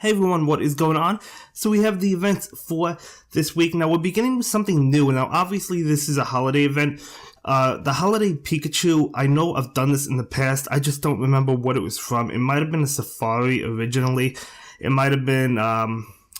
Hey everyone, what is going on? So we have the events for this week. Now we're beginning with something new. Now obviously this is a holiday event. The holiday Pikachu, I know I've done this in the past. I just don't remember what it was from. It might have been a Safari originally. It might have been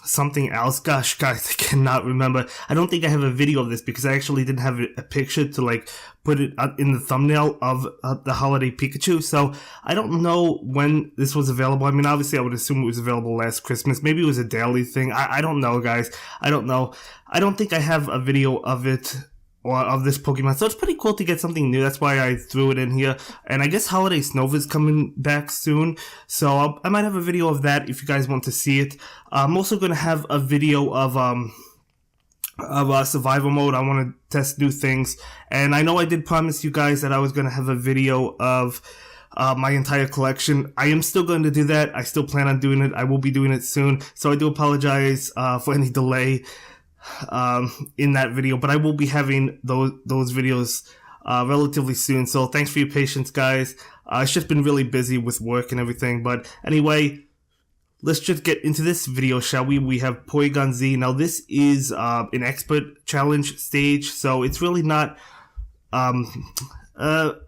something else. Gosh, guys, I cannot remember. I don't think I have a video of this because I actually didn't have a picture to like put it in the thumbnail of the holiday Pikachu. So I don't know when this was available. I mean, obviously I would assume it was available last Christmas. Maybe it was a daily thing. I don't know, guys. I don't know. I don't think I have a video of it or of this Pokemon. So it's pretty cool to get something new. That's why I threw it in here. And I guess Holiday Snova is coming back soon. So I might have a video of that if you guys want to see it. I'm also going to have a video of survival mode. I want to test new things. And I know I did promise you guys that I was going to have a video of my entire collection. I am still going to do that. I still plan on doing it. I will be doing it soon. So I do apologize for any delay in that video, but I will be having those videos relatively soon. So thanks for your patience, guys. It's just been really busy with work and everything. But anyway, let's just get into this video, shall we? We have Porygon Z. Now this is an expert challenge stage, so it's really not I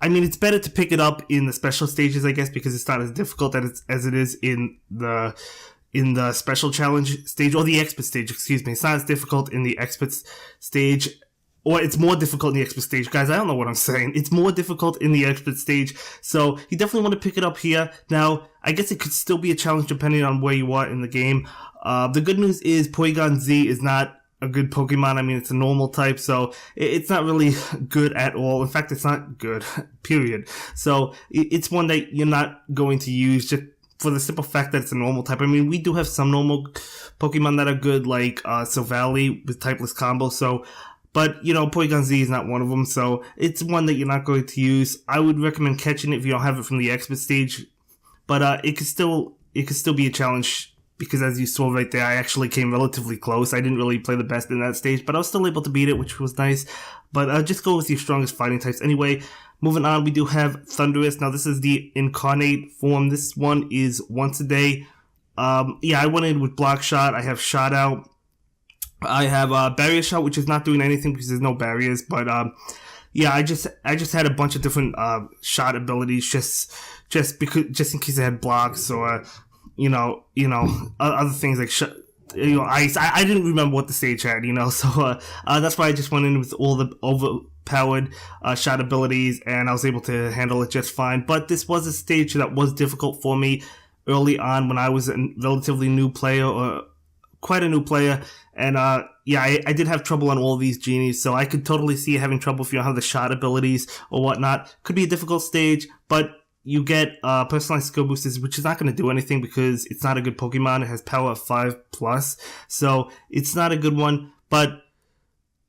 mean, it's better to pick it up in the special stages, I guess, because it's not as difficult as it is in the special challenge stage, or the expert stage, excuse me. It's not as difficult in the expert stage, or it's more difficult in the expert stage. Guys, I don't know what I'm saying. It's more difficult in the expert stage, so you definitely want to pick it up here. Now, I guess it could still be a challenge depending on where you are in the game. The good news is Porygon Z is not a good Pokemon. I mean, it's a normal type, so it's not really good at all. In fact, it's not good, period. So it's one that you're not going to use just for the simple fact that it's a normal type. I mean, we do have some normal Pokemon that are good, like Silvally with typeless combo, so, but, you know, Porygon Z is not one of them, so it's one that you're not going to use. I would recommend catching it if you don't have it from the expert stage, but it could still be a challenge, because as you saw right there, I actually came relatively close. I didn't really play the best in that stage, but I was still able to beat it, which was nice. But just go with your strongest fighting types. Anyway, moving on, we do have Thundurus. Now, this is the incarnate form. This one is once a day. Yeah, I went in with Block Shot. I have Shot Out. I have Barrier Shot, which is not doing anything because there's no barriers. But yeah, I just had a bunch of different shot abilities just in case I had blocks or you know other things like ice. I didn't remember what the stage had, so that's why I just went in with all the overpowered shot abilities, and I was able to handle it just fine. But this was a stage that was difficult for me early on when I was a relatively new player, or quite a new player, and yeah, I did have trouble on all these genies, so I could totally see having trouble if you don't have the shot abilities or whatnot. Could be a difficult stage, but you get personalized skill boosters, which is not going to do anything because it's not a good Pokemon. It has power of 5+, so it's not a good one. But,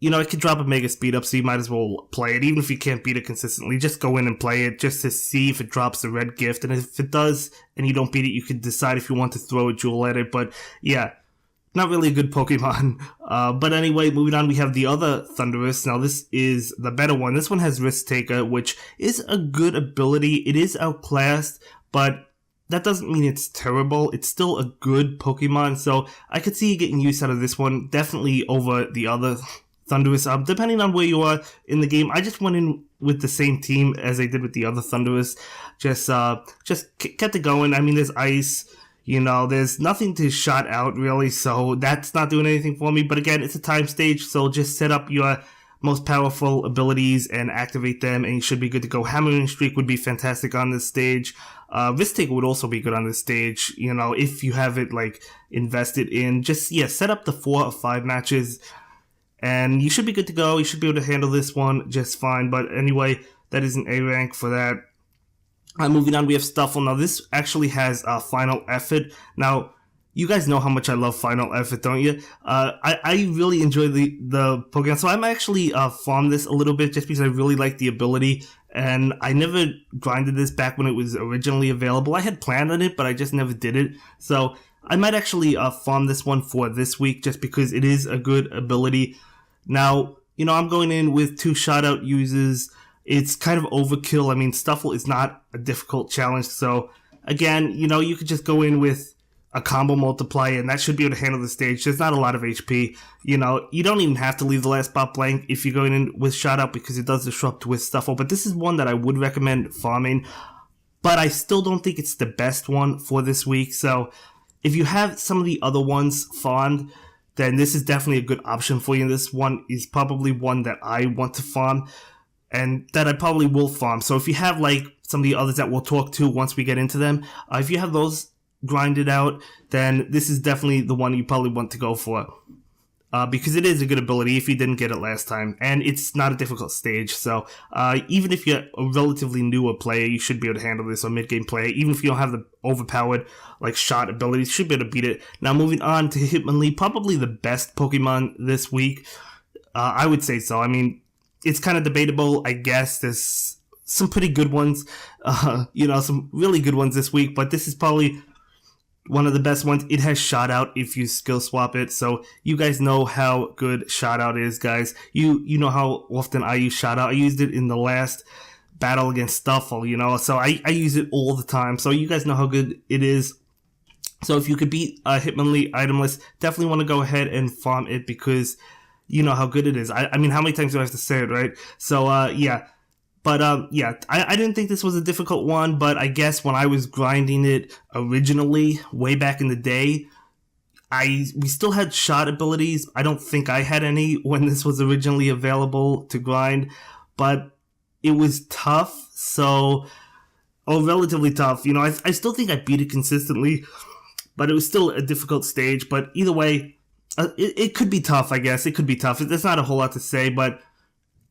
it could drop a mega speed up, so you might as well play it. Even if you can't beat it consistently, just go in and play it just to see if it drops a red gift. And if it does, and you don't beat it, you could decide if you want to throw a jewel at it. But, yeah, not really a good Pokemon. But anyway, moving on, we have the other Thundurus. Now, this is the better one. This one has Risk Taker, which is a good ability. It is outclassed, but that doesn't mean it's terrible. It's still a good Pokemon, so I could see you getting use out of this one, definitely over the other Thundurus. Depending on where you are in the game, I just went in with the same team as I did with the other Thundurus. Just kept it going. I mean, there's Ice. There's nothing to shot out, really, so that's not doing anything for me. But again, it's a time stage, so just set up your most powerful abilities and activate them, and you should be good to go. Hammering Streak would be fantastic on this stage. Risk Taker would also be good on this stage, if you have it, invested in. Just, set up the 4 or 5 matches, and you should be good to go. You should be able to handle this one just fine. But anyway, that is an A rank for that. Moving on, we have Stufful. Now, this actually has Final Effort. Now, you guys know how much I love Final Effort, don't you? I really enjoy the Pokemon, so I'm actually farm this a little bit just because I really like the ability, and I never grinded this back when it was originally available. I had planned on it, but I just never did it, so I might actually farm this one for this week just because it is a good ability. Now, I'm going in with 2 shot-out users. It's kind of overkill. I mean, Stufful is not a difficult challenge, so again, you could just go in with a combo multiplier, and that should be able to handle the stage. There's not a lot of HP. You know, you don't even have to leave the last spot blank if you're going in with Shot Out because it does disrupt with Stufful. But this is one that I would recommend farming. But I still don't think it's the best one for this week. So if you have some of the other ones farmed, then this is definitely a good option for you. This one is probably one that I want to farm and that I probably will farm. So if you have like some of the others that we'll talk to once we get into them, if you have those grinded out, then this is definitely the one you probably want to go for. Because it is a good ability if you didn't get it last time, and it's not a difficult stage, so even if you're a relatively newer player, you should be able to handle this, or mid-game player, even if you don't have the overpowered, like, shot abilities, you should be able to beat it. Now, moving on to Hitmonlee, probably the best Pokemon this week, I would say so. I mean, it's kind of debatable, I guess. There's some pretty good ones, you know, some really good ones this week, but this is probably one of the best ones. It has Shot Out if you skill swap it, so you guys know how good Shot Out is, guys. You know how often I use Shot Out. I used it in the last battle against Stufful, you know, so I use it all the time, so you guys know how good it is. So if you could beat Hitmonlee itemless, definitely want to go ahead and farm it because you know how good it is. I mean, how many times do I have to say it, right? So, yeah. But, yeah, I didn't think this was a difficult one, but I guess when I was grinding it originally, way back in the day, we still had shot abilities. I don't think I had any when this was originally available to grind, but it was tough, relatively tough. You know, I still think I beat it consistently, but it was still a difficult stage. But either way, it could be tough, I guess. It could be tough. There's not a whole lot to say, but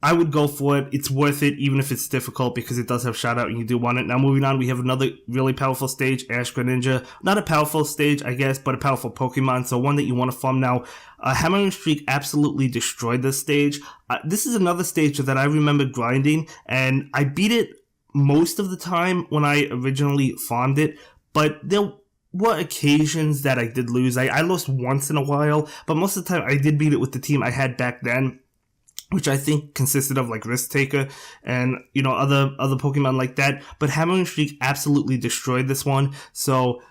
I would go for it. It's worth it, even if it's difficult, because it does have Shot Out and you do want it. Now, moving on, we have another really powerful stage, Ash Greninja. Not a powerful stage, I guess, but a powerful Pokemon, so one that you want to farm now. Hammering Streak absolutely destroyed this stage. This is another stage that I remember grinding, and I beat it most of the time when I originally farmed it, but there were occasions that I did lose. I lost once in a while, but most of the time I did beat it with the team I had back then, which I think consisted of like Risk Taker and, you know, other Pokemon like that. But Hammering Streak absolutely destroyed this one. So,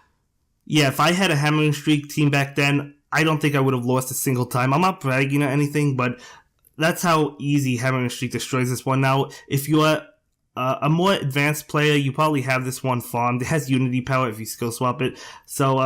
yeah, if I had a Hammering Streak team back then, I don't think I would have lost a single time. I'm not bragging or anything, but that's how easy Hammering Streak destroys this one. Now, if you are a more advanced player, you probably have this one farmed. It has Unity Power if you skill swap it. So,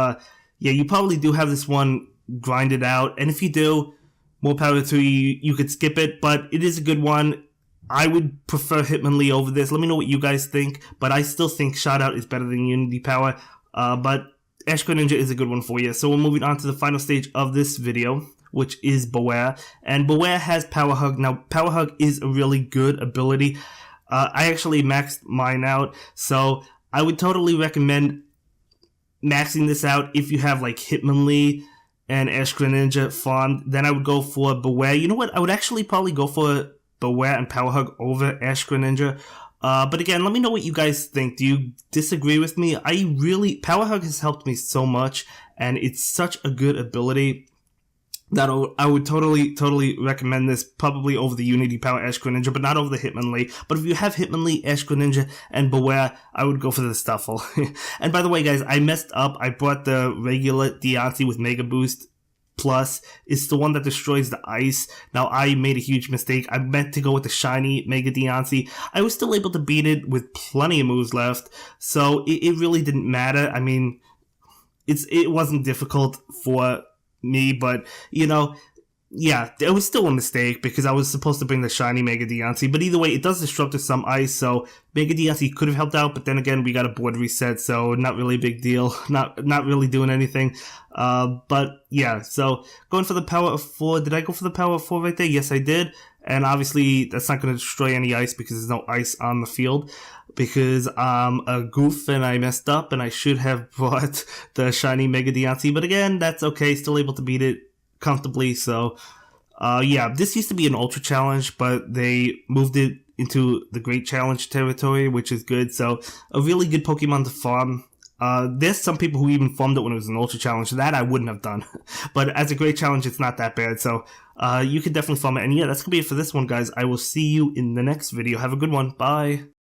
yeah, you probably do have this one grinded out. And if you do, more power to you. You could skip it, but it is a good one. I would prefer Hitmonlee over this. Let me know what you guys think, but I still think Shot Out is better than Unity Power. But Ash Greninja is a good one for you. So we're moving on to the final stage of this video, which is Bewear. And Bewear has Power Hug. Now, Power Hug is a really good ability. I actually maxed mine out, so I would totally recommend maxing this out if you have like Hitmonlee and Ash Greninja farmed. Then I would go for Bewear. You know what? I would actually probably go for Bewear and Power Hug over Ash Greninja. But again, let me know what you guys think. Do you disagree with me? Power Hug has helped me so much, and it's such a good ability that I would totally recommend this, probably over the Unity Power Ash Greninja, but not over the Hitmonlee. But if you have Hitmonlee, Ash Greninja, and Bewear, I would go for the Stufful. And by the way, guys, I messed up. I brought the regular Deontay with Mega Boost Plus. It's the one that destroys the ice. Now, I made a huge mistake. I meant to go with the shiny Mega Deontay. I was still able to beat it with plenty of moves left, so it really didn't matter. I mean, it wasn't difficult for me, but, you know, yeah, it was still a mistake because I was supposed to bring the shiny Mega Deontay, but either way, it does disrupt to some ice, so Mega Deontay could have helped out, but then again, we got a board reset, so not really a big deal, not really doing anything, but yeah, so going for the power of 4, did I go for the power of 4 right there? Yes, I did, and obviously, that's not going to destroy any ice because there's no ice on the field, because I'm a goof and I messed up and I should have brought the shiny Mega Deontay, but again, that's okay, still able to beat it comfortably. So yeah, this used to be an Ultra Challenge, but they moved it into the Great Challenge territory, which is good. So a really good Pokemon to farm. There's some people who even farmed it when it was an Ultra Challenge. That I wouldn't have done. But as a Great Challenge, it's not that bad. So you can definitely farm it. And yeah, that's going to be it for this one, guys. I will see you in the next video. Have a good one. Bye.